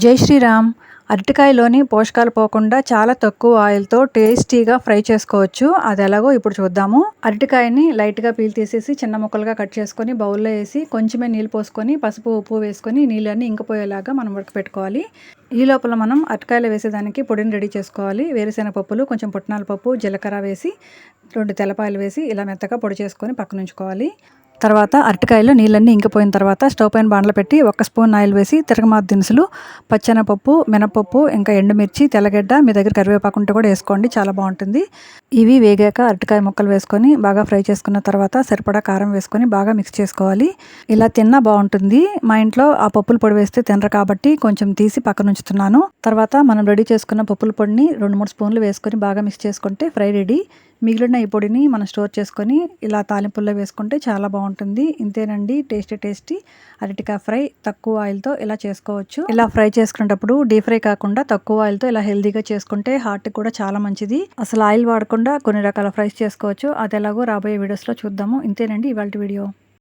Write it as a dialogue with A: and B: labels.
A: జై శ్రీరామ్. అరటికాయలోని పోషకాలు పోకుండా చాలా తక్కువ ఆయిల్తో టేస్టీగా ఫ్రై చేసుకోవచ్చు. అది ఎలాగో ఇప్పుడు చూద్దాము. అరటికాయని లైట్గా పీల్ తీసేసి చిన్న ముక్కలుగా కట్ చేసుకొని బౌల్లో వేసి కొంచెమే నీళ్ళు పోసుకొని పసుపు ఉప్పు వేసుకొని నీళ్ళన్నీ ఇంకిపోయేలాగా మనం ఉడకపెట్టుకోవాలి. ఈ లోపల మనం అరటికాయలు వేసేదానికి పొడిని రెడీ చేసుకోవాలి. వేరుశెనగ పప్పులు, కొంచెం పుట్నాల పప్పు, జీలకర్ర వేసి 2 తెల్లపాయలు వేసి ఇలా మెత్తగా పొడి చేసుకొని పక్కన ఉంచుకోవాలి. తర్వాత అరటికాయలో నీళ్ళన్నీ ఇంకిపోయిన తర్వాత స్టవ్ పైన బాండ్లో పెట్టి 1 స్పూన్ ఆయిల్ వేసి తిరగమాత దినుసులు, పచ్చెనపప్పు, మినపప్పు, ఇంకా ఎండుమిర్చి, తెల్లగడ్డ, మీ దగ్గర కరివేపాకు ఉంటే కూడా వేసుకోండి, చాలా బాగుంటుంది. ఇవి వేగాక అరటికాయ ముక్కలు వేసుకొని బాగా ఫ్రై చేసుకున్న తర్వాత సరిపడా కారం వేసుకొని బాగా మిక్స్ చేసుకోవాలి. ఇలా తిన్నా బాగుంటుంది. మా ఇంట్లో ఆ పప్పుల పొడి వేస్తే తినరు కాబట్టి కొంచెం తీసి పక్కన ఉంచుతున్నాను. తర్వాత మనం రెడీ చేసుకున్న పప్పుల పొడిని 2-3 స్పూన్లు వేసుకొని బాగా మిక్స్ చేసుకుంటే ఫ్రై రెడీ. మిగిలిన ఈ పొడిని మనం స్టోర్ చేసుకొని ఇలా తాలింపుల్లో వేసుకుంటే చాలా బాగుంటుంది. ఇంతేనండి, టేస్టీ అరటికాయ ఫ్రై. తక్కువ ఆయిల్తో ఇలా చేసుకోవచ్చు. ఇలా ఫ్రై చేసుకునేటప్పుడు డీప్ ఫ్రై కాకుండా తక్కువ ఆయిల్తో ఇలా హెల్తీగా చేసుకుంటే హార్ట్ కూడా చాలా మంచిది. అసలు ఆయిల్ వాడకుండా కొన్ని రకాల ఫ్రైస్ చేసుకోవచ్చు. అది ఎలాగో రాబోయే వీడియోస్లో చూద్దాము. ఇంతేనండి ఇవాల్టి వీడియో.